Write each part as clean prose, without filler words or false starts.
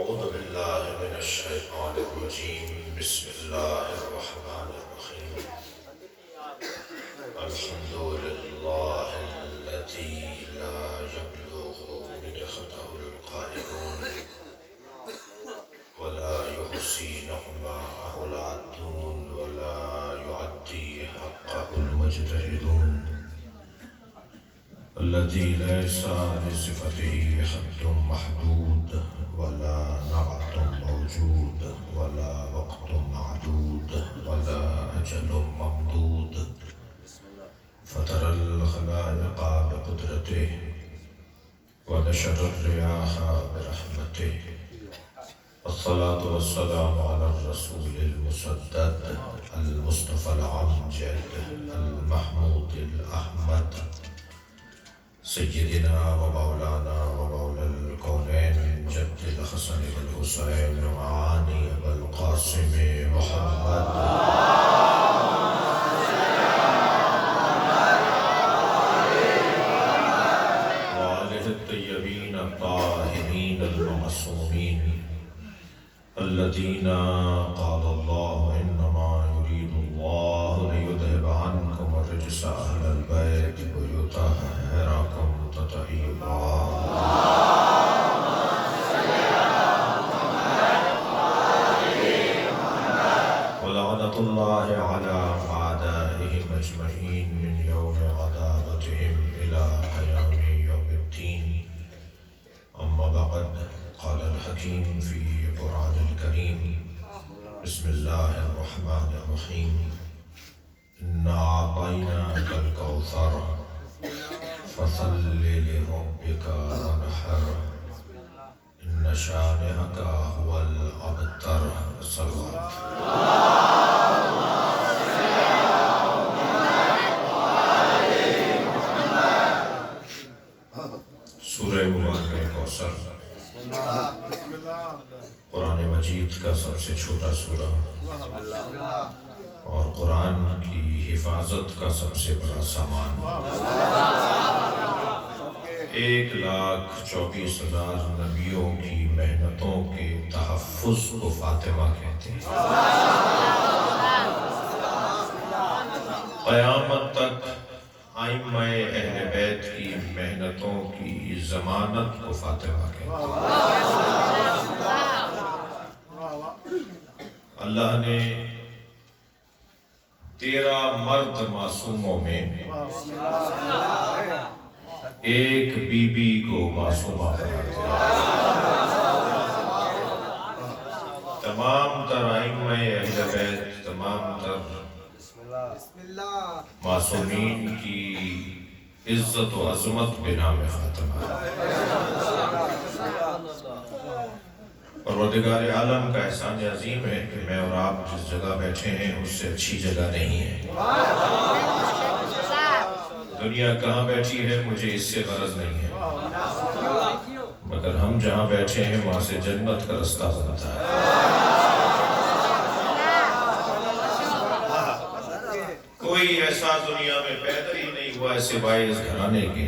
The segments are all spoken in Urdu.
أعوذ بالله من الشيطان الرجيم بسم الله الرحمن الرحيم الحمد لله الذي لا يبلغ مدحته القائلون ولا يحصي نعماءه العادون ولا يعدي حقه المجتهدون الذي ليس لصفته حد محدود ولا نعت موجود ولا وقت معدود ولا أجل ممدود فترى الخلائق بقدرته ونشر الرياح برحمته والصلاة والسلام على الرسول المسدد المصطفى الأمجد المحمود الأحمد سيدنا ومولانا ومولى الكونين جد الحسن والحسين وعاني والقاسم محمد وآله الطيبين الطاهرين المعصومين الذين قال الله إنما يريد الله ليذهب عنكم الرجس أهل البيت ويطهركم تطهيرا ولعنة الله على أعدائهم أجمعين من يوم عداوتهم إلى قيام يوم الدين أما بعد قال الحكيم في القرآن الكريم بسم الله الرحمن الرحيم إنا أعطيناك الكوثر فصل لربك وانحر إن شانئك هو الأبتر الصلوات سورہ مبارکہ کوثر قرآن مجید کا سب سے چھوٹا سورہ اور قرآن کی حفاظت کا سب سے بڑا سامان 1,24,000 نبیوں کی محنتوں کے تحفظ کو فاطمہ کہتے ہیں قیامت تک ائمہ اہل بیت کی محنتوں کی ضمانت کو فاطمہ کہتے ہیں اللہ نے 13 مرد معصوموں میں ایک بی بی کو معصومہ قرار دیا تمام تر ائمہ اہل بیت تمام تر معصومین کی عزت و عظمت بنام فاطمہ پروردگار عالم کا احسان عظیم ہے کہ میں اور آپ جس جگہ بیٹھے ہیں اس سے اچھی جگہ نہیں ہے دنیا کہاں بیٹھی ہے مجھے اس سے غرض نہیں ہے مگر ہم جہاں بیٹھے ہیں وہاں سے جنت کا رستہ بنتا ہے کوئی ایسا دنیا میں پیدا ہی نہیں ہوا سوائے اس گھرانے کے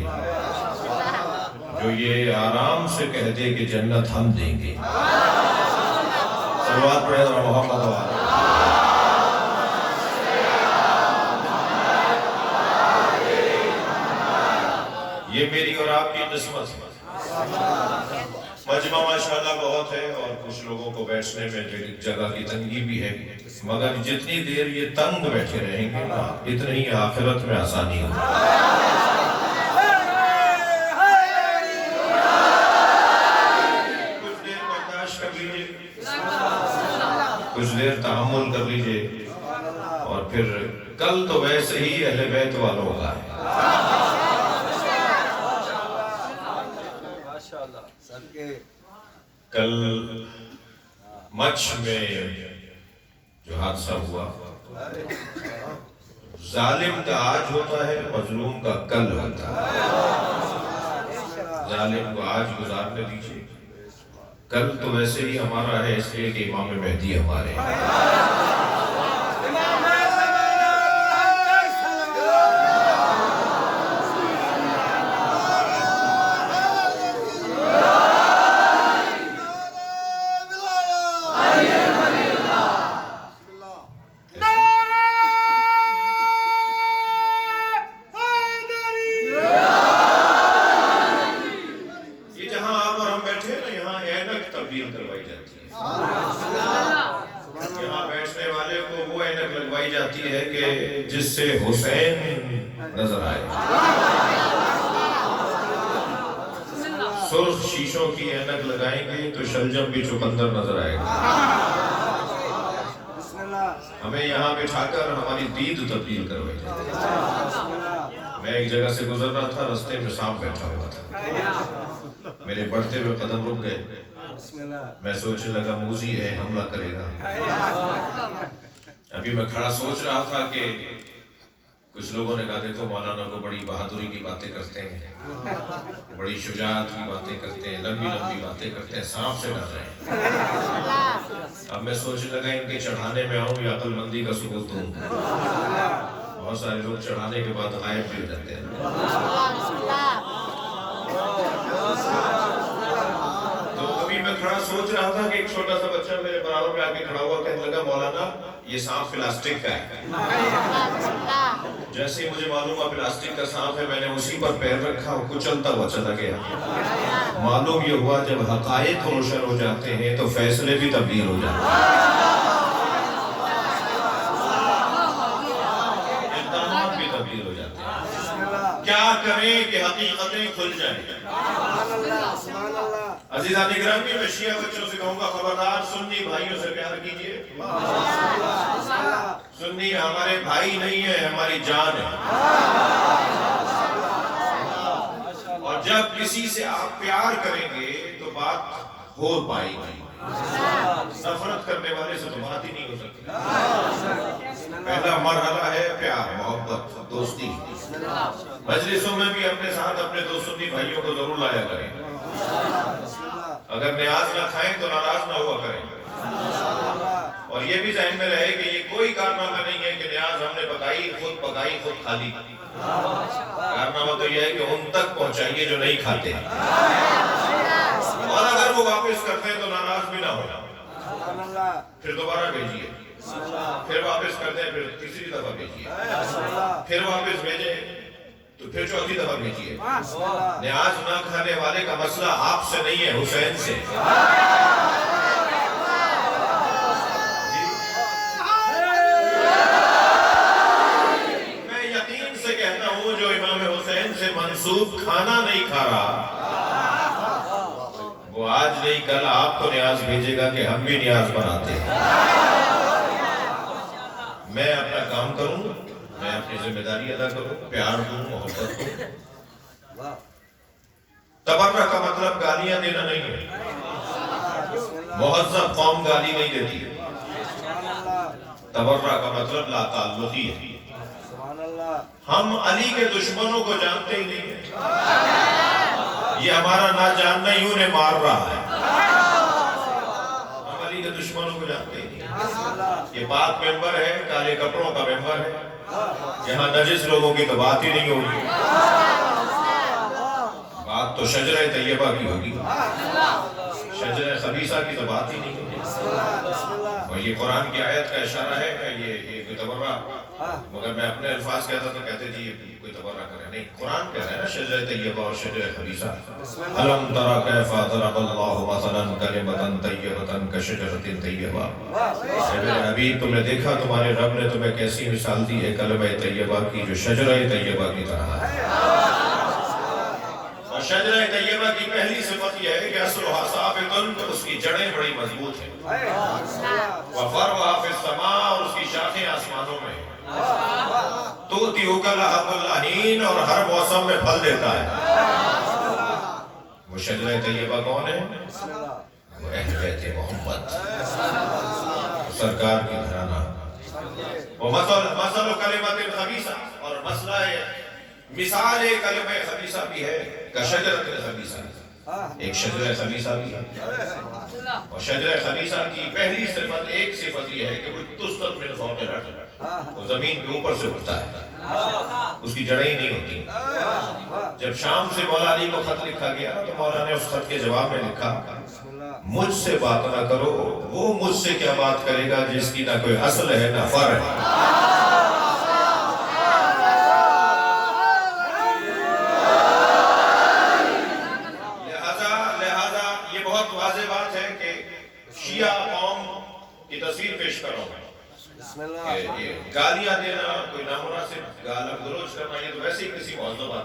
جو یہ آرام سے کہہ دے کہ جنت ہم دیں گے صلوات پڑھے ذرا محمد وآلہ یہ میری اور آپ کی قسمت ہے مجمع ماشاءاللہ بہت ہے اور کچھ لوگوں کو بیٹھنے میں جگہ کی تنگی بھی ہے مگر جتنی دیر یہ تنگ بیٹھے رہیں گے نا اتنی ہی آخرت میں آسانی ہوگی کچھ دیر تحمل کر لیجئے اور پھر کل تو ویسے ہی اہل بیت والوں کا ہے کل مچھ میں جو حادثہ ہوا ظالم کا آج ہوتا ہے مظلوم کا کل ہوتا ہے ظالم کو آج گزارنے دیجئے کل تو ویسے ہی ہمارا ہے اس لیے کہ امام مہدی ہمارے ہیں جس سے حسین نظر آئے. سرخ شیشوں کی اینک لگائیں گے تو شلجم بھی چقندر نظر آئے گا. ہمیں یہاں بٹھا کر ہماری دید تبدیل کروائے. میں ایک جگہ سے گزر رہا تھا، رستے میں سانپ بیٹھا ہوا تھا. میرے بڑھتے ہوئے قدم رک گئے. میں سوچنے لگا موذی ہے، حملہ کرے گا. ابھی میں کھڑا سوچ رہا تھا کہ کچھ لوگوں نے کہا دیکھو مولانا کو بڑی بہادری کی باتیں کرتے ہیں، بڑی شجاعت کی باتیں کرتے ہیں، لمبی لمبی باتیں کرتے ہیں، سانپ سے ڈر رہے ہیں. اب میں سوچنے لگا ان کے چڑھانے میں آؤں یا عقل مندی کا ثبوت دوں. بہت سارے لوگ چڑھانے کے بعد غائب بھی ہو جاتے ہیں. تو ابھی میں کھڑا سوچ رہا تھا کہ ایک چھوٹا سا بچہ میرے برابر میں آ کے کھڑا ہوا، کہنے لگا مولانا یہ سانپ پلاسٹک کا ہے. جیسے ہی مجھے معلوم ہوا پلاسٹک کا سانپ ہے، میں نے اسی پر پیر رکھا اور کچلتا ہوا چلا گیا. معلوم یہ ہوا جب حقائق روشن ہو جاتے ہیں تو فیصلے بھی تبدیل ہو جاتے ہیں، اقدامات بھی تبدیل ہو جاتے ہیں. کیا کریں کہ حقیقتیں کھل جائیں. عزیزان گرامی، میں شیعہ بچوں سے کہوں گا خبردار سنی بھائیوں سے پیار کیجئے. سنی ہمارے بھائی نہیں ہے، ہماری جان ہے. اور جب کسی سے آپ پیار کریں گے تو بات ہو پائے گی. نفرت کرنے والے سے تو بات ہی نہیں ہو سکتی. پہلا مرحلہ ہے پیار، محبت، دوستی. مجلسوں میں بھی اپنے ساتھ اپنے دو سنی بھائیوں کو ضرور لایا کریں. اگر نیاز نہ کھائیں تو ناراض نہ ہوا کریں. اور یہ بھی ذہن میں رہے کہ یہ کوئی کارنامہ نہیں ہے کہ نیاز ہم نے پکائی خود کھا لی. کارنامہ تو یہ ہے کہ ان تک پہنچائیے جو نہیں کھاتے. اور اگر وہ واپس کرتے ہیں تو ناراض بھی نہ ہونا. پھر دوبارہ بھیجیے. پھر واپس کرتے ہیں، پھر تیسری دفعہ بھیجیے. پھر واپس بھیجیں تو پھر چوتھی دفعہ بھیجیے. نیاز نہ کھانے والے کا مسئلہ آپ سے نہیں ہے، حسین سے. میں یقین سے کہتا ہوں جو امام حسین سے منسوب کھانا نہیں کھا رہا وہ آج نہیں کل آپ کو نیاز بھیجے گا کہ ہم بھی نیاز بناتے ہیں. میں اپنا کام کروں، میں اپنی ذمہ داری ادا کروں، پیار دوں، محبت دوں. تبرہ کا مطلب گالیاں دینا نہیں ہے. مہذب قوم گالی نہیں دیتی. تبرہ کا مطلب لا تعلقی ہے. ہم علی کے دشمنوں کو جانتے ہی نہیں ہیں. یہ ہمارا نہ جاننا ہی انہیں مار رہا ہے. ہم علی کے دشمنوں کو جانتے ہی نہیں. یہ پاک ممبر ہے، کالے کپڑوں کا ممبر ہے. یہاں نجس لوگوں کی تو بات ہی نہیں ہوگی. بات تو شجرہ طیبہ کی ہوگی. شجرہ خبیثہ کی تو بات ہی نہیں ہوگی. اور یہ قرآن کی آیت کا اشارہ ہے کہ یہ کوئی تبرہ، مگر میں اپنے الفاظ کہتا تو کہتے جی یہ کوئی تبرہ کرے نہیں. قرآن کہہ رہا ہے نا شجرہ طیبہ اور شجرہ خبیثہ. الم تری کیف ضرب اللہ مثلا کلمۃ طیبۃ کشجرۃ طیبہ. میرے حبیب تم نے دیکھا تمہارے رب نے تمہیں کیسی مثال دی ہے کلمہ طیبہ کی جو شجرہ طیبہ کی طرح ہے. اور شجرہ طیبہ کی پہلی صفت یہ ہے کہ اصلها ثابت، اس کی جڑیں بڑی مضبوط ہیں. وفرعها فی السماء، اور اس کی شاخیں آسمانوں میں. تؤتی اکلھا کل حین، اور ہر موسم میں پھل دیتا ہے. وہ شجرہ طیبہ کون ہے؟ وہ اہل بیت محمد، سرکار کی گھرانہ. وہ مثل کلمۃ خبیثہ، اور مسئلہ ہے مثال کلمہ خبیثہ بھی ہے کشجرۃ خبیثہ. ایک شجرہ خبیثہ بھی ہے. اور شجرہ خبیثہ کی پہلی صفت، ایک صفت یہ ہے کہ وہ تسقط من فوق الارض، وہ زمین کے اوپر سے اٹھتا ہے، اس کی جڑیں ہی نہیں ہوتی. جب شام سے مولا علی کو خط لکھا گیا تو مولا نے اس خط کے جواب میں لکھا مجھ سے بات نہ کرو، وہ مجھ سے کیا بات کرے گا جس کی نہ کوئی اصل ہے نہ فرع ہے. شیعہ قوم کی تصویر پیش کرو. گالیاں دینا کوئی نامناسب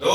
2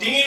3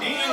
3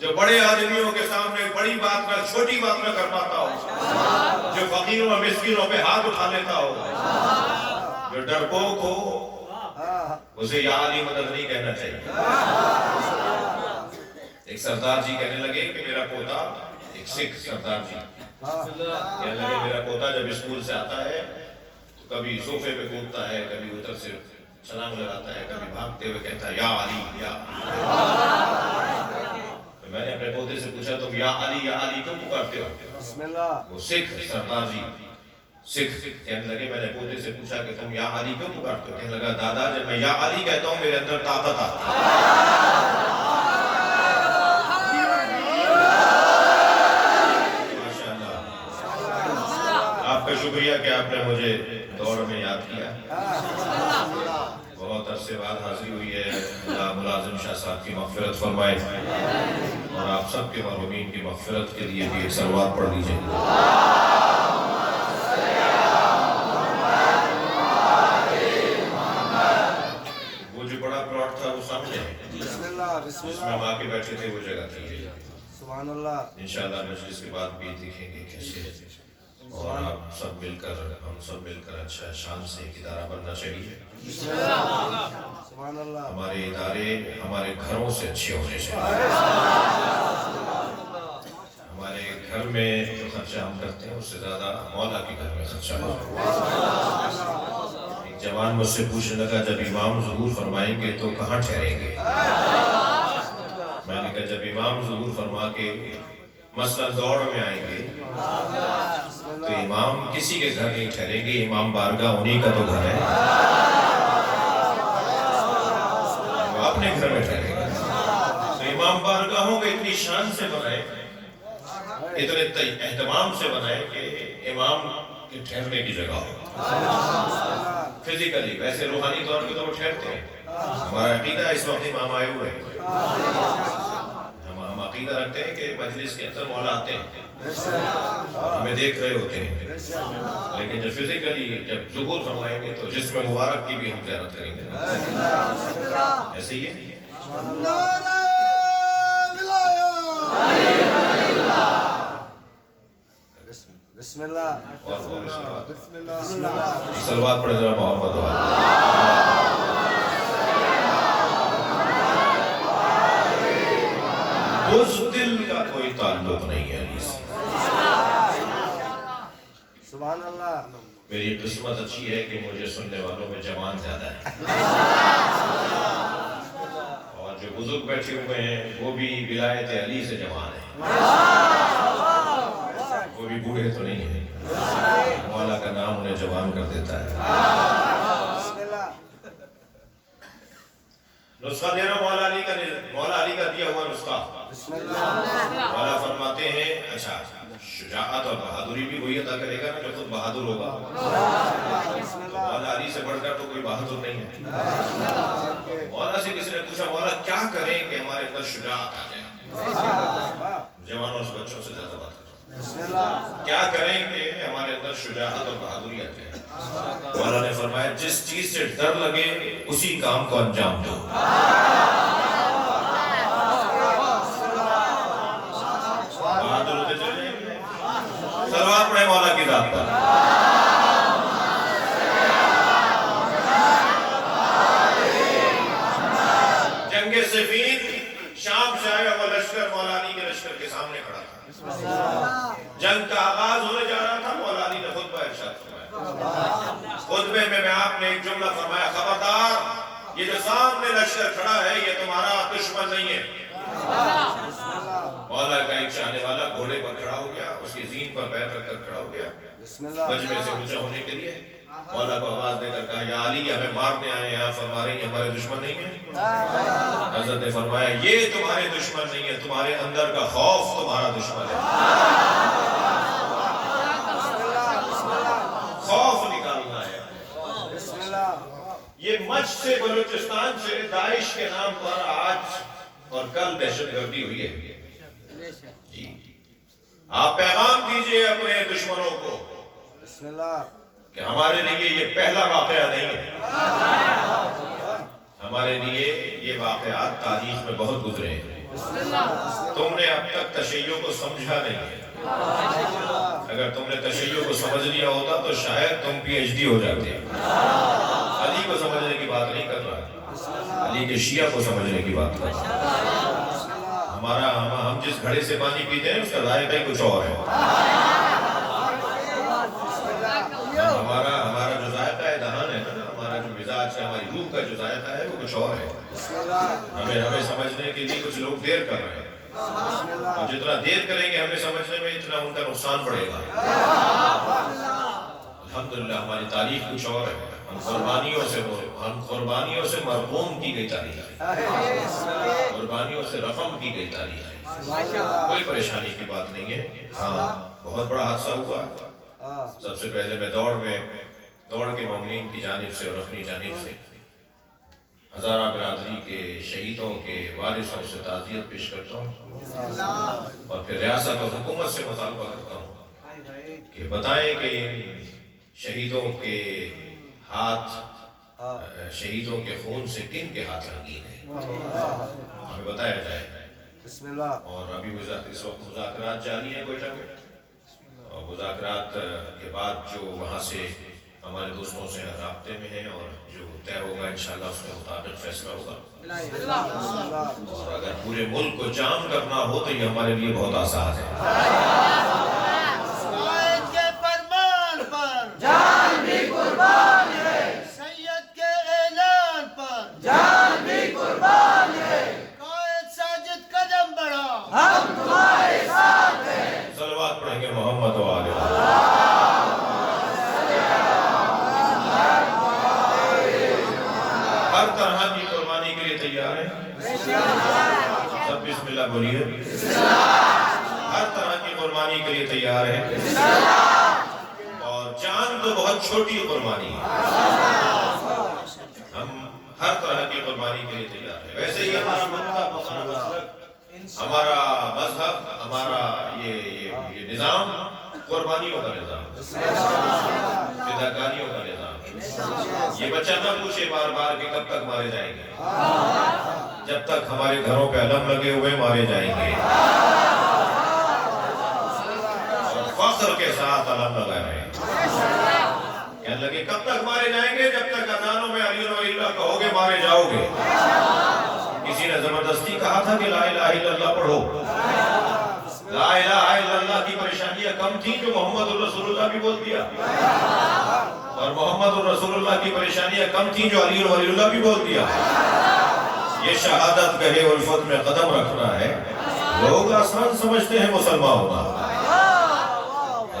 جو بڑے آدمیوں کے سامنے بڑی بات کا چھوٹی بات نہ کر پاتا ہو، جو فقیروں اور مسکینوں پہ ہاتھ اٹھا لیتا ہو، جو ڈرپوک ہو، اسے یا علی مدد نہیں کہنا چاہیے۔ ایک سردار جی کہنے لگے کہ میرا پوتا، ایک سکھ سردار جی کہنے لگے میرا پوتا جب اسکول سے آتا ہے تو کبھی صوفے پہ کودتا ہے، کبھی ادھر سے چھلانگ لگاتا ہے، کبھی بھاگتے ہوئے کہتا ہے یا علی یا علی۔ میں نے اپنے پوتے سے پوچھا تم یا علی کیوں پکارتے ہو؟ وہ سکھ سردار جی سکھ کہنے لگے میں نے پوتے سے پوچھا کہ تم یا علی کیوں پکارتے ہو؟ کہنے لگا دادا جب میں یا علی کہتا ہوں میرے اندر طاقت آتی ہے۔ آپ کا شکریہ کہ آپ نے مجھے دوڑ میں یاد کیا۔ بہت عرصے بعد حاضری ہوئی ہے، اللہ ملازم شاہ صاحب کی مغفرت فرمائے اور آپ سب کے مرحومین کی مغفرت کے لیے بھی ایک صلوات پڑھ لیجئے۔ وہ جو بڑا پلاٹ تھا وہ سامنے ہے، جس میں ہم آ کے بیٹھے تھے وہ جگہ تھی۔ انشاءاللہ مجلس کے بعد بھی دیکھیں گے کیسے، اور آپ سب مل کر ہم سب مل کر اچھا شان سے ایک ادارہ بننا چاہیے۔ ہمارے ادارے ہمارے گھروں سے اچھے ہونے چاہیے۔ ہمارے گھر میں جو خرچہ ہم کرتے ہیں اس سے زیادہ مولا کے گھر میں خرچہ ہو۔ ایک جوان مجھ سے پوچھنے لگا جب امام ظہور فرمائیں گے تو کہاں ٹھہریں گے؟ میں نے کہا جب امام ظہور فرما کے مثلا دوڑ میں آئیں گے تو امام کسی کے گھر نہیں ٹھہریں گے، امام بارگاہ انہی کا تو گھر ہے، وہ اپنے گھر میں ٹھہریں گے۔ تو امام بارگاہوں کو اتنی شان سے بنائے، اتنے اہتمام سے بنائے کہ امام کے ٹھہرنے کی جگہ ہو۔ فزیکلی ویسے روحانی طور پہ تو وہ ٹھہرتے ہیں، ہمارا عقیدہ اس وقت امام آئے ہوئے ہیں، ہم عقیدہ رکھتے ہیں کہ مجلس کے اندر مولا آتے ہیں، ہمیں دیکھ رہے ہوتے ہیں، لیکن جب فزیکلی جب ظہور فرمائیں گے تو جسم مبارک کی بھی ہم زیارت کریں گے۔ ایسے ہی ہے۔ بسم اللہ صلوات پڑھ ذرا محمد والا۔ اس دل کا کوئی تعلق نہیں ہے علی سے۔ سبحان اللہ۔ میری قسمت اچھی ہے کہ مجھے سننے والوں میں جوان زیادہ ہے، اور جو بزرگ بیٹھے ہوئے ہیں وہ بھی ولایت علی سے جوان ہیں، وہ بھی بوڑھے تو نہیں ہیں، مولا کا نام انہیں جوان کر دیتا ہے۔ نسخہ دینا مولا علی کا دیا ہوا نسخہ۔ مولا فرماتے ہیں اچھا شجاعت اور بہادری بھی وہی عطا کرے گا نا جو خود بہادر ہوگا، مولا علی سے بڑھ کر تو کوئی بہادر نہیں ہے۔ مولا سے کسی نے پوچھا مولا کیا کریں کہ ہمارے اندر شجاعت آ جائے؟ جوانوں اور بچوں سے زیادہ بات کریں، کیا کریں کہ ہمارے اندر شجاعت اور بہادری آ جائے؟ مولا نے فرمایا جس چیز سے ڈر لگے اسی کام کو انجام دو۔ بہادر ہوتے چلے جائیں گے۔ صلوات پڑھیں مولا کی ذات پر۔ جنگ صفین شام سے آیا وہ لشکر مولا علی کے لشکر کے سامنے کھڑا تھا، جنگ کا آغاز ہونے جا رہا تھا، مولا علی نے خطبہ ارشاد فرمایا، خطبے میں آپ نے ایک جملہ فرمایا خبردار یہ جو سامنے لشکر کھڑا ہے یہ تمہارا دشمن نہیں ہے۔ مولا کا ایک چاہنے والا گھوڑے پر کھڑا ہو گیا، اس کی زین پر پیر رکھ کر کھڑا ہو گیا مجمع سے اونچا ہونے کے لیے، مولا کو آواز دے کر کہا یا علی ہمیں مارنے آئے ہیں، آپ فرما رہے ہیں ہمارے دشمن نہیں ہیں؟ حضرت نے فرمایا یہ تمہارے دشمن نہیں ہے، تمہارے اندر کا خوف تمہارا دشمن ہے، خوف نکالنا ہے۔ یہ مچھ سے بلوچستان سے داعش کے نام پر آج اور کل دہشت گردی ہوئی ہے، جی آپ پیغام دیجئے اپنے دشمنوں کو کہ ہمارے لیے یہ پہلا واقعہ نہیں ہے، ہمارے لیے یہ واقعات تاریخ میں بہت گزرے ہیں، تم نے اب تک تشیع کو سمجھا نہیں ہے. اگر تم نے تشیع کو سمجھ لیا ہوتا تو شاید تم پی ایچ ڈی ہو جاتے. علی کو سمجھنے کی بات نہیں کر رہا, علی کے شیعہ کو سمجھنے کی بات کر رہا. ہم جس گھڑے سے پانی پیتے ہیں اس کا ذائقہ ہی کچھ اور ہے. ہمارا جو ذائقہ ہے دہان ہے نا, ہمارا جو مزاج ہے, ہماری روح کا جو ذائقہ ہے وہ کچھ اور ہے. ہمیں سمجھنے کے لیے کچھ لوگ دیر کر رہے ہیں, اور جتنا دیر کریں گے ہمیں سمجھنے میں اتنا ان کا نقصان پڑے گا. الحمدللہ ہماری تاریخ کچھ اور ہے. ہم قربانیوں سے مرحوم کی گئی تاریخ ہے, قربانیوں سے رقم کی گئی تاریخ ہے. کوئی پریشانی کی بات نہیں ہے. ہاں بہت بڑا حادثہ ہوا. سب سے پہلے میں دوڑ کے مومنین کی جانب سے اور اپنی جانب سے ہزارہ برادری کے شہیدوں کے وارثوں سے تعزیت پیش کرتا ہوں, اور پھر ریاست اور حکومت سے مطالبہ کرتا ہوں کہ بتائیں کہ شہیدوں کے ہاتھ, شہیدوں کے خون سے کن کے ہاتھ رنگین ہیں, ہمیں بتایا جائے. اور ابھی اس وقت مذاکرات جاری ہیں کوئٹہ میں, اور مذاکرات کے بعد جو وہاں سے ہمارے دوستوں سے رابطے میں ہیں, اور جو طے ہوگا انشاءاللہ اس کے مطابق فیصلہ ہوگا. اور اگر پورے ملک کو جام کرنا ہو تو یہ ہمارے لیے بہت آسان ہے. جان بھی قربان ہے, سید کے اعلان پر جان بھی قربان ہے. قائد ساجد قدم بڑھا, ہم تمہارے ساتھ ہیں. صلوات پڑھیں گے محمد و آلہ. ہر طرح کی قربانی کے لیے تیار ہیں سب؟ بسم اللہ بولیے. ہر طرح کی قربانی کے لیے تیار ہیں. جان تو بہت چھوٹی قربانی ہے, ہم ہر طرح کی قربانی کے لیے تیار ہیں. ویسے ہی ہمارا ہمارا مذہب, ہمارا یہ نظام قربانیوں کا نظام, فداکاریوں کا نظام. یہ بچہ نہ پوچھے بار بار کہ کب تک مارے جائیں گے, جب تک ہمارے گھروں پہ علم لگے ہوئے مارے جائیں گے, اور فخر کے ساتھ علم لگا رہے ہیں. کہنے لگے کب تک مارے جائیں گے؟ جب تک اذانوں میں علی اللہ کہو گے مارے جاؤ گے. کسی نے زبردستی کہا تھا کہ لا الہ الا اللہ پڑھو. لا الہ الا اللہ کی پریشانیاں کم تھیں جو محمد الرسول اللہ بھی بول دیا, اور محمد الرسول اللہ کی پریشانیاں کم تھیں جو علی اللہ بھی بول دیا. یہ شہادت گہے الفت میں قدم رکھنا ہے. لوگ آسان سمجھتے ہیں مسلمان ہونا.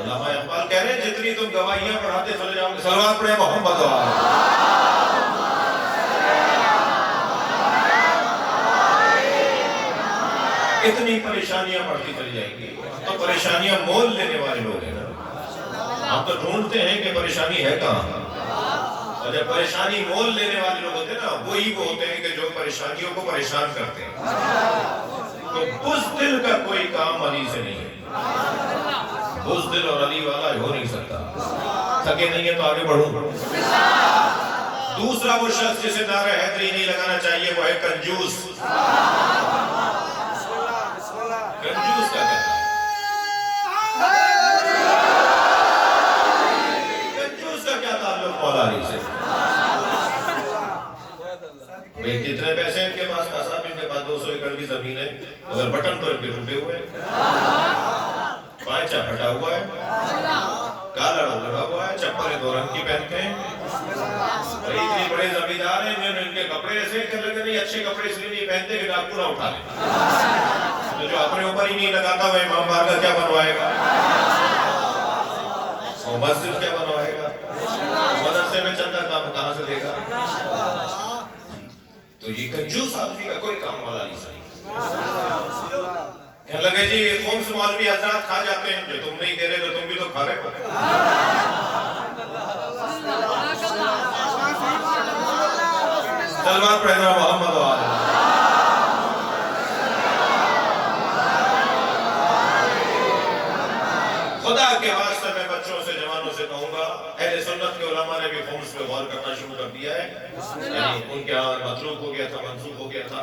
علامہ اقبال کہہ رہے ہیں جتنی تم گواہیاں پڑھاتے چلے جاؤ گے, صلوات پڑھیں محمد و آلہ. اتنی پریشانیاں پڑھتی چلی جائیں گی. تو پریشانیاں مول لینے والے لوگ ہیں نا. ہم تو ڈھونڈتے ہیں کہ پریشانی ہے کہاں, اور جب پریشانی مول لینے والے لوگ ہوتے ہیں نا, وہی وہ ہوتے ہیں کہ جو پریشانیوں کو پریشان کرتے ہیں. تو بزدل کا کوئی کام علی سے نہیں ہے. بزدل اور علی والا ہو نہیں سکتا. تھکے نہیں ہے تو آگے بڑھو. دوسرا وہ شخص جسے نعرہ حیدری نہیں لگانا چاہیے وہ ہے کنجوس. کنجوس کا کہتا ہے, کنجوس کا کیا تعلق مولا علی سے؟ بھئی کتنے پیسے ان کے پاس؟ صاحب ان کے پاس 200 ایکڑ کی زمین ہے, اگر بٹن تو ان کے ٹوٹے ہوئے, پائچہ پھٹا ہوا ہے, کالا لگا ہوا ہے, چپلیں 2 رنگ کی پہنتے ہیں. اتنے بڑے زمیندار ہیں جنہوں نے ان کے کپڑے ایسے کہ لگے نہیں اچھے کپڑے اس لیے نہیں پہنتے کہ ڈاکو نہ اٹھا لیں. تو جو اپنے اوپر ہی نہیں لگاتا وہ امام بارگاہ کیا بنوائے گا, وہ مسجد کیا بنوائے گا, مدرسے میں چندہ کام کہاں سے دے گا. تو یہ کنجوس آدمی کا کوئی کام والا نہیں صحیح. کہنے لگے جی خمس مولوی حضرات کھا جاتے ہیں, جو تم نہیں دے رہے تو تم بھی تو کھا رہے ہو. صلوات پڑھنا محمد و آلہ. خدا کے واسطے میں بچوں سے جوانوں سے کہوں گا, اہل سنت کے علماء نے بھی خمس پہ غور کرنا شروع کر دیا ہے. یعنی ان کے یہاں مطلوب ہو گیا تھا, منسوخ ہو گیا تھا.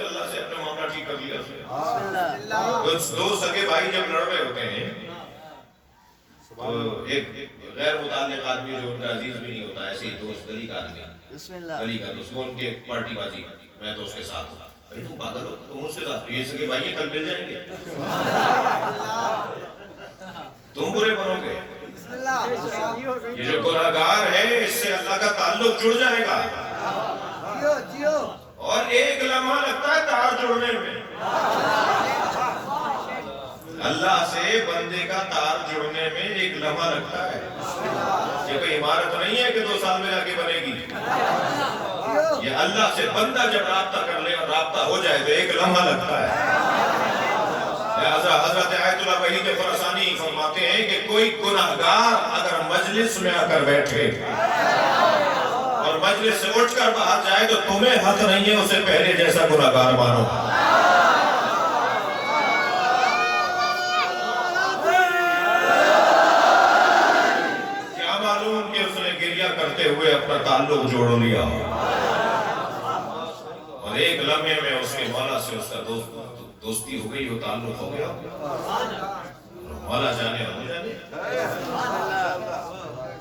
سے اللہ سے اپنا معاملہ ٹھیک کر لیا اس نے. دو سگے بھائی جب لڑ رہے ہوتے ہیں تو ایک غیر متعلق آدمی جو ان کا عزیز بھی نہیں ہوتا، ایسے ہی دوست گلی کا آدمی، گلی کا دوست، وہ ان کی پارٹی بازی، میں تو اس کے ساتھ ہوں. ارے تم پاگل ہو، تم اس کے ساتھ، یہ سگے بھائی کل مل جائیں گے، تم برے بنو گے. یہ جو گناہگار ہے اس سے اللہ کا تعلق جڑ جائے گا. اور ایک لمحہ لگتا ہے تار جوڑنے میں. اللہ سے بندے کا تار جوڑنے میں ایک لمحہ لگتا ہے. یہ کوئی عمارت نہیں ہے کہ 2 سال میں جا کے بنے گی. یہ اللہ سے بندہ جب رابطہ کر لے اور رابطہ ہو جائے تو ایک لمحہ لگتا ہے. لہذا حضرت آیت اللہ وحید خراسانی فرماتے ہیں کہ کوئی گناہگار اگر مجلس میں آ کر بیٹھے اور مجلس سے اٹھ کر باہر جائے تو تمہیں حق نہیں ہے اسے پہلے جیسا گناہگار مانو. کیا معلوم کہ اس نے گریہ کرتے ہوئے اپنا تعلق جوڑ لیا اور ایک لمحے میں اس کے مولا سے اس کا دوستی ہو گئی، وہ تعلق ہو گیا. مولا جانے ہو جانے.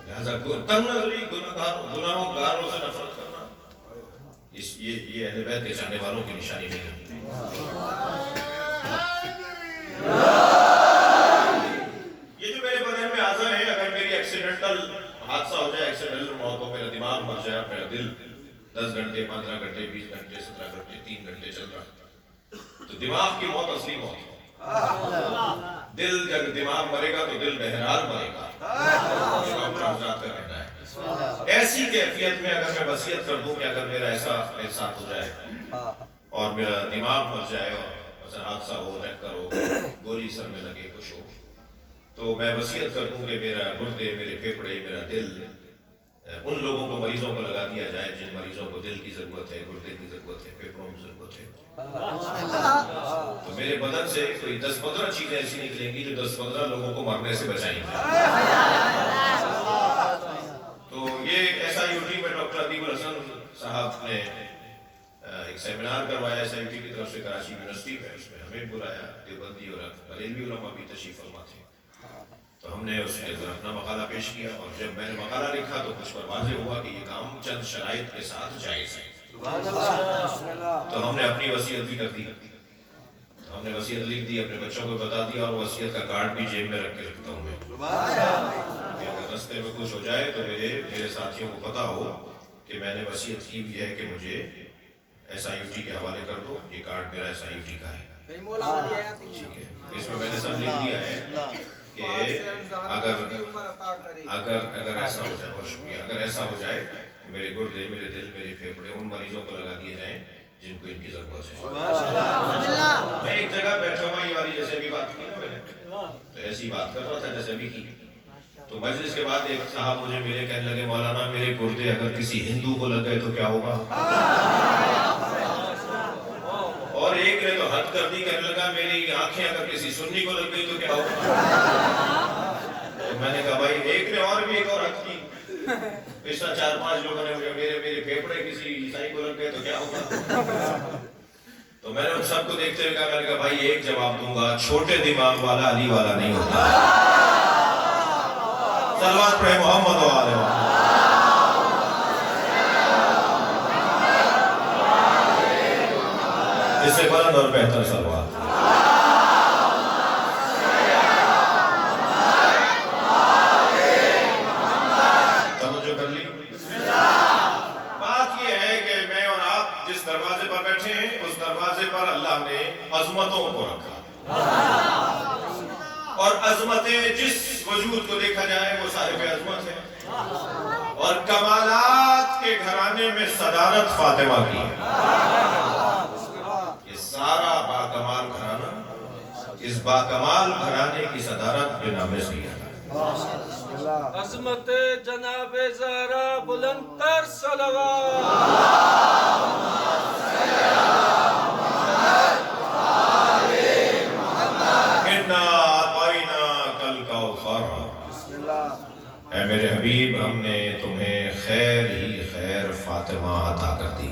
لہذا تنگ نظری گناہگاروں سے نفرت کرنا یہ اہل بیت کے چاہنے والوں کی نشانی نہیں ہے. یہ جو میرے بدن میں اعضاء ہیں، اگر میری ایکسیڈنٹل حادثہ ہو جائے، ایکسیڈنٹل موت ہو، میرا دماغ مر جائے، میرا دل 10 گھنٹے 15 گھنٹے 20 گھنٹے 17 گھنٹے 3 گھنٹے چل رہا ہے تو دماغ کی موت اصلی موت ہے. دل جب دماغ مرے گا تو دل بہرحال مرے گا. ایسی کیفیت میں اگر میں وصیت کر دوں کہ اگر میرا ایسا میرے ساتھ ہو جائے اور میرا دماغ مر جائے اور مثلا حادثہ ہو، ٹکر ہو، گولی سر میں لگے، کچھ ہو، تو میں وصیت کر دوں کہ میرا گردے، میرے پھیپھڑے، میرا دل ان لوگوں کو، مریضوں کو لگا دیا جائے جن مریضوں کو دل کی ضرورت ہے، گردے کی ضرورت ہے، پھیپھڑوں کی ضرورت ہے. تو میرے بدن سے کوئی 10-15 چیزیں ایسی نکلیں گی جو 10-15 لوگوں کو مرنے سے بچائیں گی. تو یہ ایسا یوٹی میں ڈاکٹر عدیب الحسن صاحب نے ایک سیمینار کروایا ایسا یوٹی کی طرف سے کراچی یونیورسٹی میں. اس میں ہمیں بلایا، دیوبندی اور بریلوی علماء بھی تشریف فرما تھے. تو ہم نے اس کے اندر اپنا مقالہ پیش کیا اور جب میں نے مقالہ لکھا تو کچھ پر واضح ہوا کہ یہ کام چند شرائط کے ساتھ جائز ہے. تو ہم نے اپنی وصیت بھی کر دی. ہم نے وصیت لکھ دی، اپنے بچوں کو بتا دیا اور وصیت کا کارڈ بھی جیب میں رکھ کے رکھتا ہوں میں. اگر رستے میں کچھ ہو جائے تو میرے ساتھیوں کو پتا ہو کہ میں نے وصیت کی بھی ہے کہ مجھے ایسا یوٹی کے حوالے کر دو، یہ کارڈ میرا ایسا یوٹی کا ہے. ٹھیک ہے، اس میں نے سب لکھ دیا ہے کہ اگر ایسا ہو جائے، بہت شکریہ، اگر ایسا ہو جائے میرے گردے، میرے دل، میرے پھیپھڑے ان مریضوں کو لگا دیے جائیں جن کو ان کی ضرورت ہے. میں ایک جگہ بیٹھا ہوا یہ والی جیسے بھی بات کی نا میں نے، تو ایسی بات کر رہا تھا جیسے بھی کی. تو مجلس کے بعد ایک صاحب مجھے ملے، کہنے لگے مولانا میرے گردے اگر کسی ہندو کو لگ گئے تو کیا ہوگا؟ اور ایک نے تو حد کر دی، کہنے لگا میری آنکھیں اگر کسی سنی کو لگ گئی تو کیا ہوگا؟ تو میں نے کہا بھائی ایک نے اور بھی ایک اور حد کی. پچھلا 4-5 لوگوں نے مجھے میرے پھیپھڑے کسی عیسائی کو لگ گئے تو کیا ہوگا؟ تو میں نے ان سب کو دیکھتے ہوئے کہا، میں نے کہا بھائی ایک جواب دوں گا، چھوٹے دماغ والا علی والا نہیں ہوتا. صلوات پڑھے محمد و آلہ محمد. اس سے بلند اور بہتر صلوات. توجہ کر لی. بات یہ ہے کہ میں اور آپ جس دروازے پر بیٹھے ہیں اس دروازے پر اللہ نے عظمتوں کو رکھا اور عظمتیں جس وجود کو دیکھا جائے وہ صاحب عظمت ہے. اور کمالات کے گھرانے میں صدارت فاطمہ کی ہے. یہ سارا باکمال گھرانہ، اس باکمال گھرانے کی صدارت بنام سیدہ. عظمت جناب زہرا بلند تر صلوات. اے میرے حبیب، ہم نے تمہیں خیر ہی خیر فاطمہ عطا کر دی.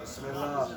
بسم اللہ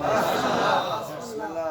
بسم اللہ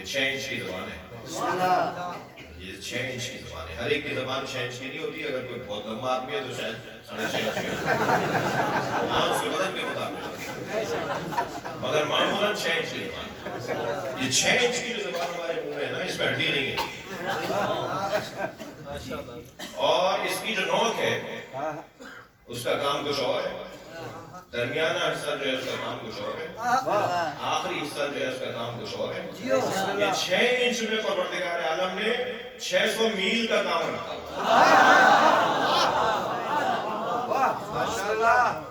یہ 6 انچ کی زبان ہے. بسم اللہ. یہ 6 انچ کی زبان ہے. ہر ایک کی زبان 6 انچ کی نہیں ہوتی. اگر کوئی بہت لمبا آدمی ہے تو شاید 6.5 انچ کی ہوتی. ہاں اس کے بدن کے مطابق. مگر معمولاً 6 انچ کی زبان ہے. یہ 6 انچ کی جو زبان ہمارے منہ میں ہے نا, اس میں ہڈی نہیں ہے. اور اس کی جو نوک ہے اس کا کام کچھ اور ہے. درمیانہ حصہ جو ہے اس کا کام کچھ اور ہے. آخری حصہ جو ہے اس کا کام کچھ اور ہے. یہ 6 انچ میں پروردگار عالم نے 600 میل کا کام رکھا.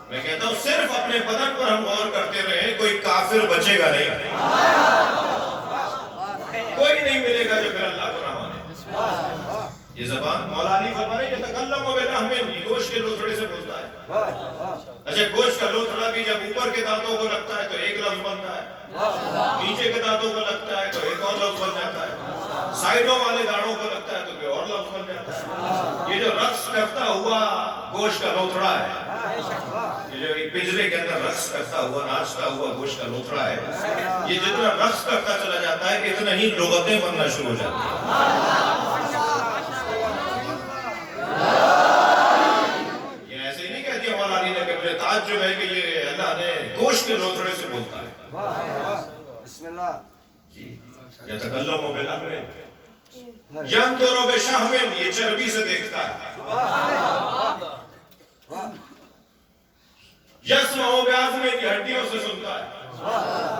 میں کہتا ہوں صرف اپنے بدن پر ہم غور کرتے رہیں, کوئی کافر بچے گا نہیں. کوئی نہیں ملے گا جو پھر اللہ کو نہ مانے. یہ زبان مولا علی فرما رہے ہیں یتکلم بلحم, گوشت کے لوتھڑے سے بولتا ہے. اچھا گوشت کا لوتھڑا بھی جب اوپر کے دانتوں کو لگتا ہے تو ایک لفظ بنتا ہے, نیچے کے دانتوں کو لگتا ہے تو ایک اور لفظ بن جاتا ہے, سائڈوں والے دانتوں کو لگتا ہے تو کوئی اور لفظ بن جاتا ہے. یہ جو رقص کرتا ہوا گوشت کا لوتھڑا ہے, یہ جو پنجرے کے اندر رقص کرتا ہوا ناچتا ہوا گوشت کا لوتھڑا ہے, یہ جتنا رقص کرتا چلا جاتا ہے اتنا ہی لغتیں بننا شروع ہو جاتی ہیں. یہ ایسے ہی نہیں کہتی مولا علی نے کہ مجھے تعجب ہے کہ یہ اللہ نے گوشت کے لوتھڑے سے بولتا ہے. بسم اللہ. یتکلم بلحم ینظر بشحم, یہ چربی سے دیکھتا ہے. یسمع بعظم, یہ ہڈیوں سے سنتا ہے.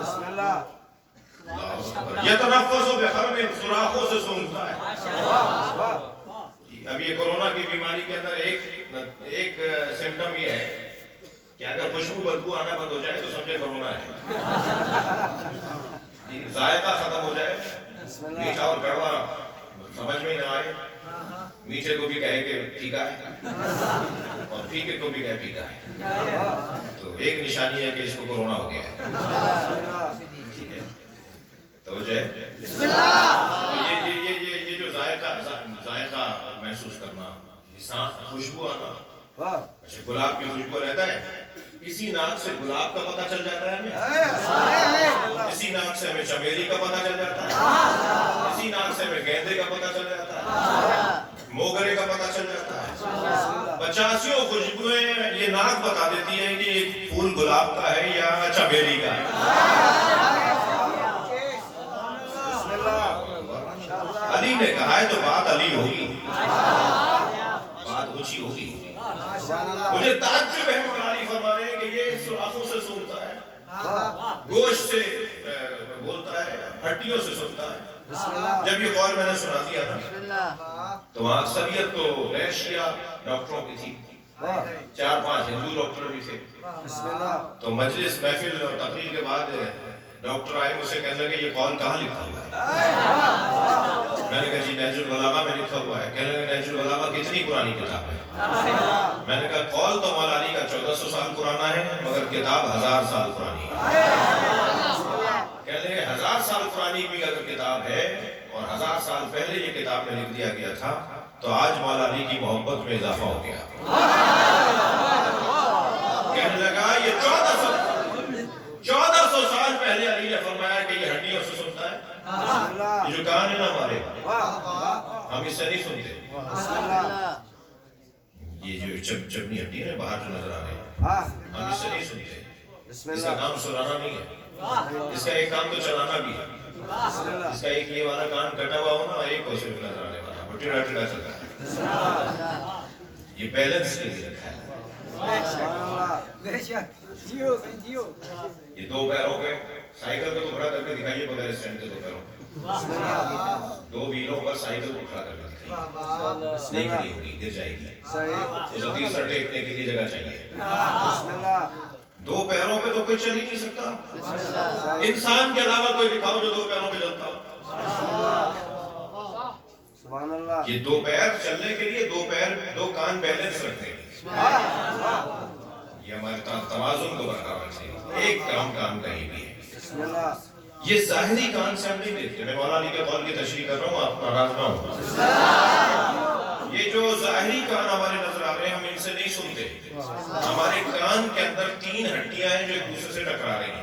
بسم اللہ. یتنفس بخرم, سوراخوں سے سونگتا ہے. اب یہ کورونا کی بیماری کے اندر ایک سمٹم یہ ہے کہ اگر خوشبو بدبو آنا بند ہو جائے تو سمجھے کورونا ہے. ذائقہ ختم ہو جائے, میٹھا اور کڑوا سمجھ میں نہ آئے, میٹھے کو بھی کہے کہ ٹھیکا ہے اور پھیکے کو بھی کہے پیکا ہے, تو ایک نشانی ہے کہ اس کو کورونا ہو گیا ہے. ٹھیک ہے, توجہ ہے. یہ جو ذائقہ محسوس کرنا, خوشبو آنا, اچھا گلاب کی خوشبو رہتا ہے, اسی ناک سے گلاب کا پتہ چل جاتا ہے ہمیں, اسی ناک سے ہمیں چمیلی کا پتہ چل جاتا ہے, اسی ناک سے ہمیں گیندے کا پتہ چل جاتا ہے, موگرے کا پتہ چل جاتا ہے. 85 خوشبوئیں یہ ناک بتا دیتی ہیں کہ ایک پھول گلاب کا ہے یا چمیلی کا ہے. علی نے کہا ہے تو بات علی ہوگی, بات اونچی ہوگی. مجھے تعجب ہے, مولا علی فرما رہے ہیں کہ یہ سوراخوں سے سنتا ہے, گوشت سے بولتا ہے, ہڈیوں سے سنتا ہے. جب یہ قول میں نے سنا دیا تھا تو وہاں اکثریت تو ایشیا ڈاکٹروں کی تھی, 4-5 ہندو ڈاکٹر بھی تھے. تو مجلس محفل اور تقریر کے بعد ڈاکٹر آئے, مجھ سے کہنے لگے یہ قول کہاں لکھا ہوا ہے؟ میں نے کہا جی نہج البلاغہ میں لکھا ہوا ہے. کہنے لگے نہج البلاغہ کتنی پرانی کتاب ہے؟ میں نے کہا قول تو مولا علی کا 1400 سال پرانا ہے, مگر کتاب 1000 سال پرانی ہے. کہنے لگے 1000 سال پرانی بھی اگر کتاب ہے اور 1000 سال پہلے یہ کتاب میں لکھ دیا گیا تھا تو آج مولا علی کی محبت میں اضافہ ہو گیا. کہنے لگا یہ 1400 سال پہلے علی نے فرمایا کہ یہ ہڈیوں سے سنتا ہے. یہ جو کان ہے نا ہمارے, ہم اس سے نہیں سنتے. یہ جو چپنی ہڈی ہے باہر جو نظر آ رہے ہیں, ہم اس سے نہیں سنتے. اس کا کام سنانا نہیں ہے, اس کا ایک کام تو چلانا بھی ہے. اس کا ایک یہ والا کان کٹا ہوا ہو نا, ایک کو صرف نظر آنے والا, وہ ٹیڑھا ٹیڑھا چلتا ہے. یہ بیلنس کے لیے رکھا ہے. یہ 2 پیروں پہ سائیکل کو کھڑا کر کے دکھائیے بغیر اسٹینڈ کے 2 پیروں پہ, 2 ویلوں پر سائیکل کو کھڑا کر کے دکھائیے. نہیں کھڑی ہوگی, گر جائے گی. اس کو تیسرا ٹیکنے کے لیے جگہ چاہیے. 2 پیروں پہ تو کوئی چل ہی نہیں سکتا. انسان کے علاوہ کوئی دکھاؤ جو 2 پیروں پہ چلتا ہو. یہ 2 پیر چلنے کے لیے 2 پیر 2 کان بیلنس رکھتے ہیں. یہ ہمارے توازن کو برقرار رکھتے ہیں. ایک کام کہیں بھی ہے. یہ ظاہری کان سے ہم نہیں دیکھتے. میں مولا علی کے قول کی تشریح کر رہا ہوں, آپ ناراض نہ ہوں. یہ جو ظاہری کان ہمارے نظر آ رہے ہیں ہم ان سے نہیں سنتے. ہمارے کان کے اندر 3 ہڈیاں ہیں جو ایک دوسرے سے ٹکرا رہی ہیں.